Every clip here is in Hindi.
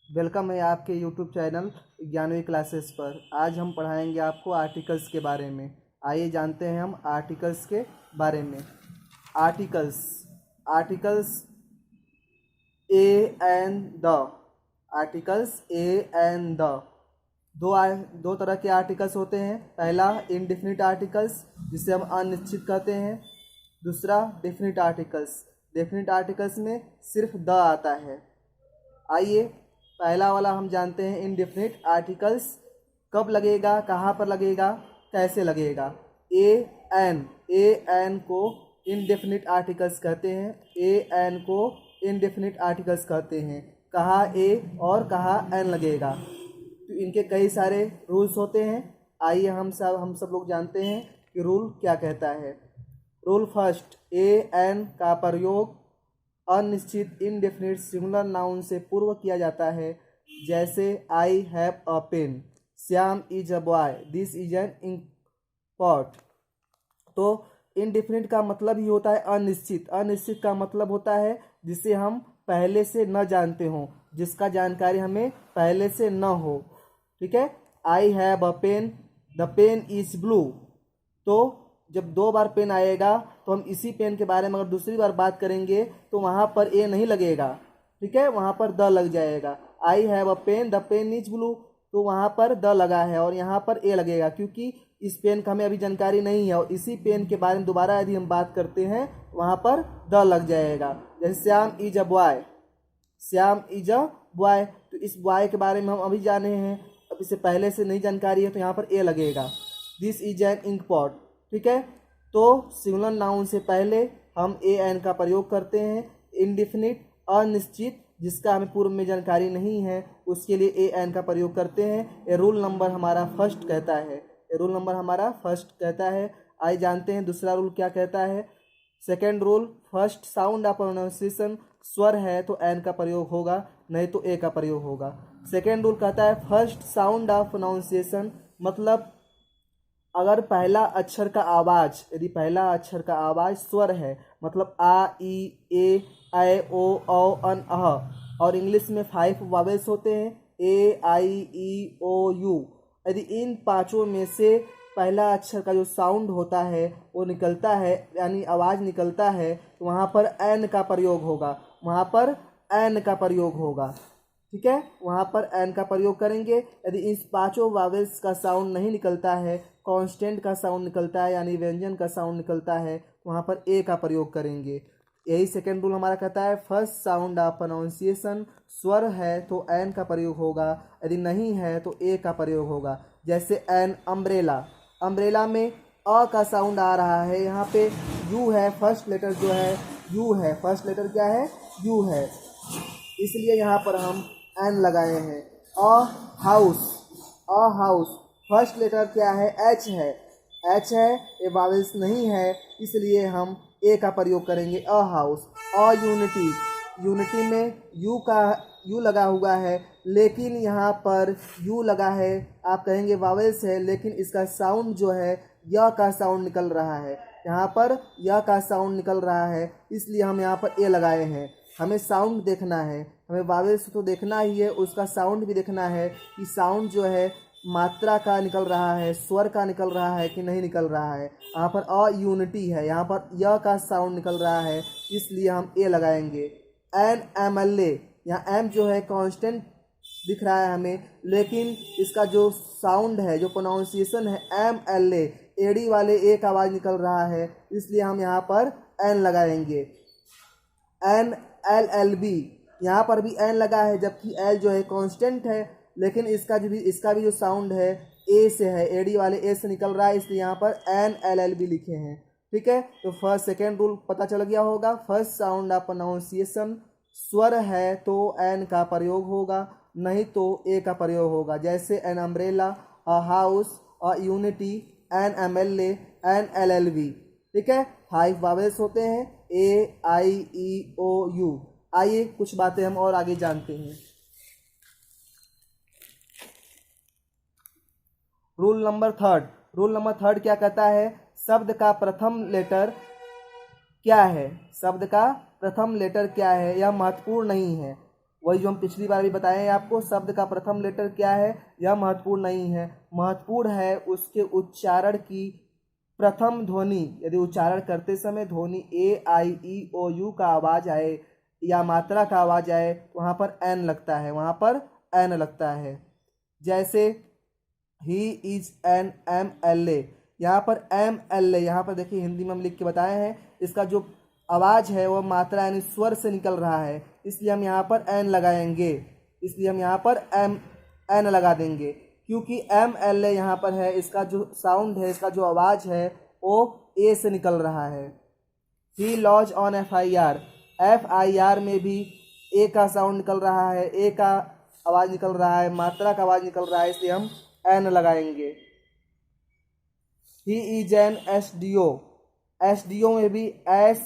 वेलकम है आपके यूट्यूब चैनल ज्ञानवी क्लासेस पर। आज हम पढ़ाएंगे आपको आर्टिकल्स के बारे में। आइए जानते हैं हम आर्टिकल्स के बारे में। Articles articles A and the articles A and the दो तरह के आर्टिकल्स होते हैं। पहला इंडेफिनिट आर्टिकल्स, जिसे हम अनिश्चित कहते हैं। दूसरा डेफिनिट आर्टिकल्स। डेफिनिट आर्टिकल्स में सिर्फ द आता है। आइए पहला वाला हम जानते हैं। इनडेफिनिट आर्टिकल्स कब लगेगा, कहाँ पर लगेगा, कैसे लगेगा। ए एन को इनडेफिनिट आर्टिकल्स कहते हैं। ए एन को इनडेफिनिट आर्टिकल्स कहते हैं। कहाँ ए और कहाँ एन लगेगा, तो इनके कई सारे रूल्स होते हैं। आइए हम सब लोग जानते हैं कि रूल क्या कहता है। रूल फर्स्ट, ए एन का प्रयोग अनिश्चित इनडेफिनिट सिंगुलर नाउन से पूर्व किया जाता है। जैसे I have a pen, Shyam is a boy, this is an ink pot. तो इनडेफिनिट का मतलब ही होता है अनिश्चित। अनिश्चित का मतलब होता है जिसे हम पहले से न जानते हों, जिसका जानकारी हमें पहले से न हो। ठीक है। I have a pen, the pen is blue. तो जब दो बार पेन आएगा तो हम इसी पेन के बारे में अगर दूसरी बार बात करेंगे तो वहाँ पर ए नहीं लगेगा। ठीक है, वहाँ पर द लग जाएगा। I have a pen, the pen is blue, तो वहाँ पर द लगा है और यहाँ पर ए लगेगा, क्योंकि इस पेन का हमें अभी जानकारी नहीं है। और इसी पेन के बारे में दोबारा यदि हम बात करते हैं वहाँ पर द लग जाएगा। जैसे Shyam is a boy, Shyam is a boy, तो इस बॉय के बारे में हम अभी जाने हैं, अब इससे पहले से नहीं जानकारी है तो यहाँ पर ए लगेगा। This is an ink pot. ठीक है, तो सिंगुलर नाउन से पहले हम ए एन का प्रयोग करते हैं। इनडिफिनिट अनिश्चित, जिसका हमें पूर्व में जानकारी नहीं है, उसके लिए ए एन का प्रयोग करते हैं। ये रूल नंबर हमारा फर्स्ट कहता है। ये रूल नंबर हमारा फर्स्ट कहता है। आइए जानते हैं दूसरा रूल क्या कहता है। Second rule, first sound of pronunciation स्वर है तो एन का प्रयोग होगा, नहीं तो ए का प्रयोग होगा। सेकेंड रूल कहता है फर्स्ट साउंड ऑफ प्रोनाउंसिएशन, मतलब अगर पहला अक्षर का आवाज, यदि पहला अक्षर का आवाज स्वर है, मतलब आ ई ए ऐ ओ औ अन अह, और इंग्लिश में 5 वावेल्स होते हैं, ए आई ई ओ यू। यदि इन पांचों में से पहला अक्षर का जो साउंड होता है वो निकलता है, यानी आवाज निकलता है, तो वहाँ पर एन का प्रयोग होगा। वहाँ पर एन का प्रयोग होगा। ठीक है, वहाँ पर एन का प्रयोग करेंगे। यदि इस पांचों वावेल्स का साउंड नहीं निकलता है, कांस्टेंट का साउंड निकलता है, यानी व्यंजन का साउंड निकलता है, तो वहाँ पर ए का प्रयोग करेंगे। यही सेकेंड रूल हमारा कहता है फर्स्ट साउंड ऑफ प्रोनाउंसिएशन स्वर है तो एन का प्रयोग होगा, यदि नहीं है तो ए का प्रयोग होगा। जैसे एन अम्ब्रेला, अम्ब्रेला में अ का साउंड आ रहा है, यहाँ पे यू है, फर्स्ट लेटर जो है यू है, फर्स्ट लेटर क्या है, यू है, इसलिए यहाँ पर हम एन लगाए हैं। A house, a house, first letter क्या है, एच है, एच है, ये वावेल्स नहीं है, इसलिए हम ए का प्रयोग करेंगे, अ हाउस। अ यूनिटी, यूनिटी में यू लगा हुआ है, लेकिन यहाँ पर यू लगा है, आप कहेंगे वावेल्स है, लेकिन इसका साउंड जो है य का साउंड निकल रहा है, यहाँ पर य का साउंड निकल रहा है, इसलिए हम यहाँ पर ए लगाए हैं। हमें साउंड देखना है, हमें वावेल्स तो देखना ही है, उसका साउंड भी देखना है कि साउंड जो है मात्रा का निकल रहा है, स्वर का निकल रहा है कि नहीं निकल रहा है। यहाँ पर अ यूनिटी है, यहाँ पर य का साउंड निकल रहा है, इसलिए हम ए लगाएंगे। एन एम एल ए, यहाँ एम जो है कांस्टेंट दिख रहा है हमें, लेकिन इसका जो साउंड है, जो प्रोनाउंसिएशन है एम एल ए, एडी वाले ए का आवाज़ निकल रहा है, इसलिए हम यहाँ पर एन लगाएंगे। एन एल एल बी, यहाँ पर भी एन लगा है, जबकि एल जो है कांस्टेंट है, लेकिन इसका भी जो साउंड है ए से है, एडी वाले ए से निकल रहा है, इसलिए यहाँ पर एन एल एल बी लिखे हैं। ठीक है, तो फर्स्ट सेकेंड रूल पता चल गया होगा। फर्स्ट साउंड ऑफ प्रोनाउंसिएशन स्वर है तो एन का प्रयोग होगा, नहीं तो ए का प्रयोग होगा। जैसे an umbrella, a house, a unity, an M L A, an L L B. ठीक है, 5 वावेल्स होते हैं, ए आई ई ओ यू। आइए कुछ बातें हम और आगे जानते हैं। रूल नंबर थर्ड क्या कहता है, शब्द का प्रथम लेटर क्या है, शब्द का प्रथम लेटर क्या है, यह महत्वपूर्ण नहीं है। वही जो हम पिछली बार भी बताए हैं आपको, शब्द का प्रथम लेटर क्या है, यह महत्वपूर्ण नहीं है। महत्वपूर्ण है उसके उच्चारण की प्रथम ध्वनि। यदि उच्चारण करते समय ध्वनि ए आई ई ओ यू का आवाज़ आए या मात्रा का आवाज़ आए, वहाँ पर एन लगता है, वहाँ पर एन लगता है। जैसे ही is an M L A, यहाँ पर एम एल ए, यहाँ पर देखिए हिंदी में हम लिख के बताए हैं, इसका जो आवाज़ है वह मात्रा यानी स्वर से निकल रहा है, इसलिए हम यहाँ पर एन लगाएंगे, इसलिए हम यहाँ पर एन लगा देंगे, क्योंकि एम एल ए यहाँ पर है, इसका जो साउंड है, इसका जो आवाज़ है वो ए से निकल रहा है। He lodge on F I R में भी ए का साउंड निकल रहा है, ए का आवाज़ निकल रहा है, मात्रा का आवाज़ निकल रहा है, इसलिए हम एन लगाएंगे। He is an S D O में भी एस,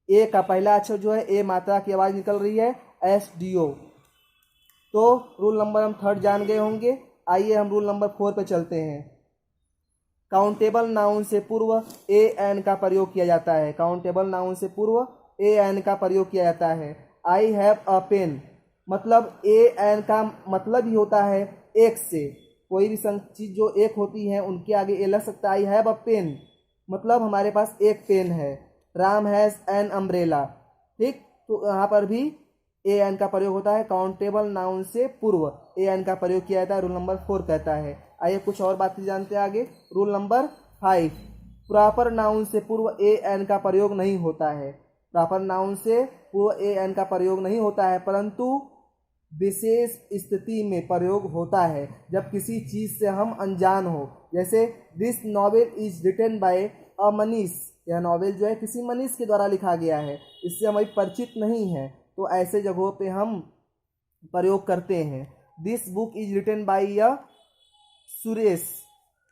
ए का पहला अक्षर जो है ए मात्रा की आवाज़ निकल रही है, एस डी ओ। तो रूल नंबर हम 3 जान गए होंगे। आइए हम रूल नंबर 4 पे चलते हैं। काउंटेबल नाउन से पूर्व ए एन का प्रयोग किया जाता है। काउंटेबल नाउन से पूर्व ए एन का प्रयोग किया जाता है। आई हैव अ पेन, मतलब ए एन का मतलब ही होता है एक से, कोई भी चीज़ जो एक होती है उनके आगे ए लग सकता है। आई हैव अ पेन मतलब हमारे पास एक पेन है। राम हैज़ एन अम्ब्रेला, ठीक, तो यहाँ पर भी ए एन का प्रयोग होता है। काउंटेबल नाउन से पूर्व ए एन का प्रयोग किया जाता है, रूल नंबर 4 कहता है। आइए कुछ और बातें जानते हैं आगे। रूल नंबर 5, प्रॉपर नाउन से पूर्व ए एन का प्रयोग नहीं होता है। प्रॉपर नाउन से पूर्व ए एन का प्रयोग नहीं होता है, परंतु विशेष स्थिति में प्रयोग होता है, जब किसी चीज़ से हम अनजान हो। जैसे this novel is written by a Manish, यह नॉवेल जो है किसी मनीष के द्वारा लिखा गया है, इससे हम अभी परिचित नहीं हैं, तो ऐसे जगहों पे हम प्रयोग करते हैं। This book is written by a Suresh,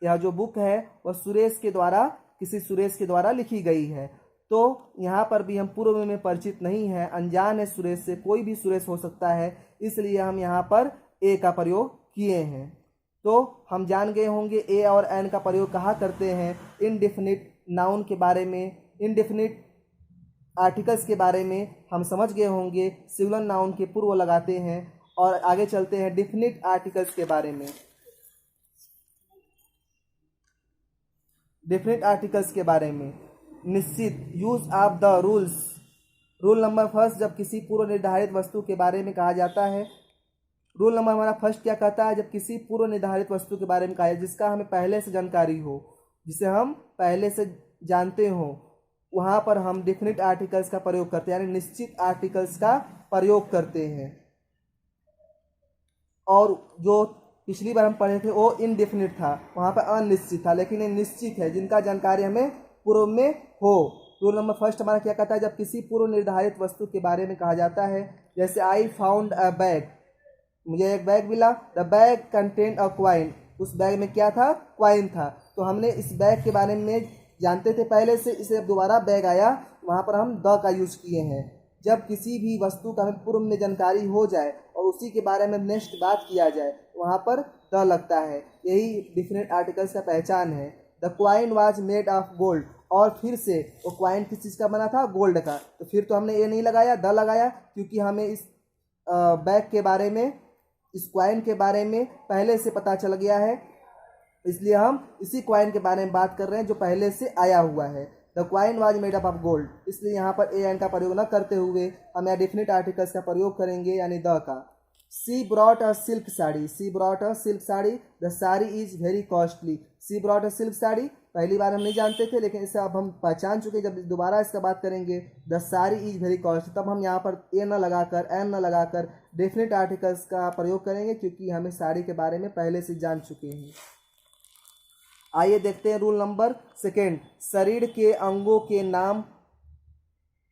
यह जो बुक है वह सुरेश के द्वारा, किसी सुरेश के द्वारा लिखी गई है। तो यहाँ पर भी हम पूर्व में परिचित नहीं है, अनजान है सुरेश से, कोई भी सुरेश हो सकता है, इसलिए हम यहाँ पर ए का प्रयोग किए हैं। तो हम जान गए होंगे ए और एन का प्रयोग कहाँ करते हैं। इनडेफिनिट नाउन के बारे में, इनडेफिनिट आर्टिकल्स के बारे में हम समझ गए होंगे, सिंगुलर नाउन के पूर्व लगाते हैं। और आगे चलते हैं डेफिनिट आर्टिकल्स के बारे में। डेफिनिट आर्टिकल्स के बारे में, निश्चित, use of the rules. Rule number 1, जब किसी पूर्व निर्धारित वस्तु के बारे में कहा जाता है। रूल नंबर हमारा 1 क्या कहता है, जब किसी पूर्व निर्धारित वस्तु के बारे में कहा जाए जिसका हमें पहले से जानकारी हो, जिसे हम पहले से जानते हो, वहाँ पर हम डेफिनिट आर्टिकल्स का प्रयोग करते हैं, यानी निश्चित आर्टिकल्स का प्रयोग करते हैं। और जो पिछली बार हम पढ़े थे वो इनडेफिनिट था, वहाँ पर अनिश्चित था, लेकिन ये निश्चित है जिनका जानकारी हमें पूर्व में हो। रूल नंबर 1 हमारा क्या कहता है, जब किसी पूर्व निर्धारित वस्तु के बारे में कहा जाता है, जैसे आई फाउंड अ बैग, मुझे एक बैग मिला, the bag contain a coin, उस बैग में क्या था, क्वाइन था। तो हमने इस बैग के बारे में जानते थे पहले से, इसे दोबारा बैग आया, वहाँ पर हम द का यूज किए हैं। जब किसी भी वस्तु का हमें पूर्व में जानकारी हो जाए और उसी के बारे में नेक्स्ट बात किया जाए, वहाँ पर द लगता है, यही डेफिनेट आर्टिकल्स का पहचान है। The coin was made of gold, और फिर से वो क्वाइन किस चीज़ का बना था, गोल्ड का, तो फिर तो हमने ये नहीं लगाया, द लगाया, क्योंकि हमें इस बैग के बारे में, इस क्वाइन के बारे में पहले से पता चल गया है, इसलिए हम इसी क्वाइन के बारे में बात कर रहे हैं जो पहले से आया हुआ है। The coin was made up of gold, इसलिए यहाँ पर ए एन का प्रयोग न करते हुए हम यहाँ डेफिनेट आर्टिकल्स का प्रयोग करेंगे, यानी द का। She brought a silk sari, she brought a silk sari, the sari is very costly. She brought a silk sari पहली बार हम नहीं जानते थे, लेकिन इसे अब हम पहचान चुके। जब दोबारा इसका बात करेंगे, the sari is very costly, तब हम यहाँ पर ए न लगाकर, एन न लगाकर डेफिनेट आर्टिकल्स का प्रयोग करेंगे, क्योंकि हमें साड़ी के बारे में पहले से जान चुके हैं। आइए देखते हैं रूल नंबर 2, शरीर के अंगों के नाम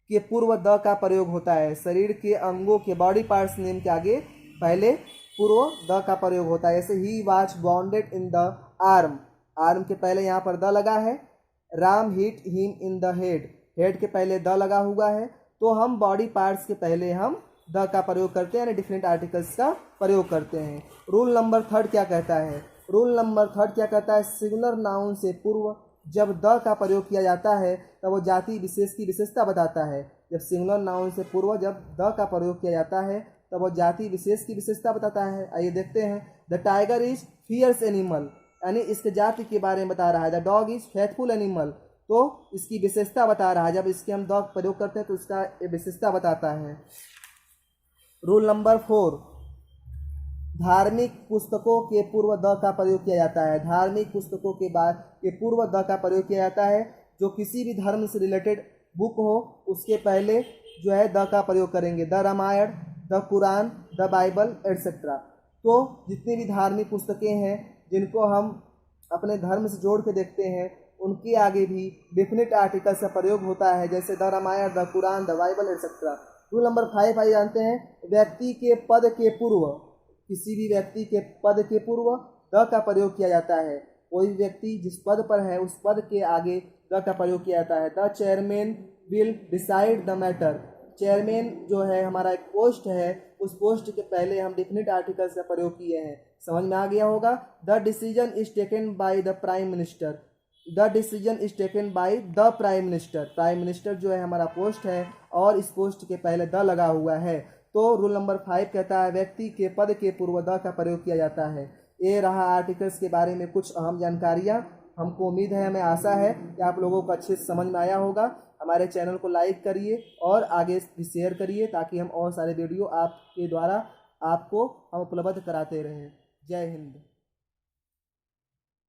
के पूर्व द का प्रयोग होता है। शरीर के अंगों के, बॉडी पार्ट्स नेम के आगे पहले पूर्व द का प्रयोग होता है। जैसे he was bounded in the arm, arm के पहले यहाँ पर द लगा है। Ram hit him in the head, head के पहले द लगा हुआ है। तो हम बॉडी पार्ट्स के पहले हम द का प्रयोग करते हैं, यानी डिफरेंट आर्टिकल्स का प्रयोग करते हैं। रूल नंबर 3 क्या कहता है, रूल नंबर 3 क्या कहता है, सिंगुलर नाउन से पूर्व जब द का प्रयोग किया जाता है तब वो जाति विशेष की विशेषता बताता है। जब सिंगुलर नाउन से पूर्व जब द का प्रयोग किया जाता है तब वो जाति विशेष की विशेषता बताता है। आइए देखते हैं। The tiger is fierce animal, यानी इसके जाति के बारे में बता रहा है। The dog is faithful animal, तो इसकी विशेषता बता रहा है। जब इसके हम डॉग प्रयोग करते हैं तो इसका विशेषता बताता है। रूल नंबर 4, धार्मिक पुस्तकों के पूर्व द का प्रयोग किया जाता है। धार्मिक पुस्तकों के बाद के पूर्व द का प्रयोग किया जाता है। जो किसी भी धर्म से रिलेटेड बुक हो उसके पहले जो है द का प्रयोग करेंगे। The Ramayan, the Quran, the Bible etcetera. तो जितनी भी धार्मिक पुस्तकें हैं जिनको हम अपने धर्म से जोड़ के देखते हैं उनके आगे भी डेफिनेट आर्टिकल्स का प्रयोग होता है, जैसे the Ramayan, the Quran, the Bible etcetera. Rule number 5 आइए जानते हैं। व्यक्ति के पद के पूर्व, किसी भी व्यक्ति के पद के पूर्व द का प्रयोग किया जाता है। कोई भी व्यक्ति जिस पद पर है उस पद के आगे द का प्रयोग किया जाता है। The chairman will decide the matter. Chairman जो है हमारा एक पोस्ट है, उस पोस्ट के पहले हम डेफिनेट आर्टिकल्स का प्रयोग किए हैं। समझ में आ गया होगा। The decision is taken by the prime minister. The decision is taken by the prime minister. Prime minister जो है हमारा पोस्ट है और इस पोस्ट के पहले द लगा हुआ है। तो रूल नंबर 5 कहता है व्यक्ति के पद के पूर्व द का प्रयोग किया जाता है। ये रहा आर्टिकल्स के बारे में कुछ अहम जानकारियाँ। हमको उम्मीद है, हमें आशा है कि आप लोगों को अच्छे से समझ में आया होगा। हमारे चैनल को लाइक करिए और आगे भी शेयर करिए ताकि हम और सारे वीडियो आपके द्वारा आपको हम उपलब्ध कराते रहें। जय हिंद।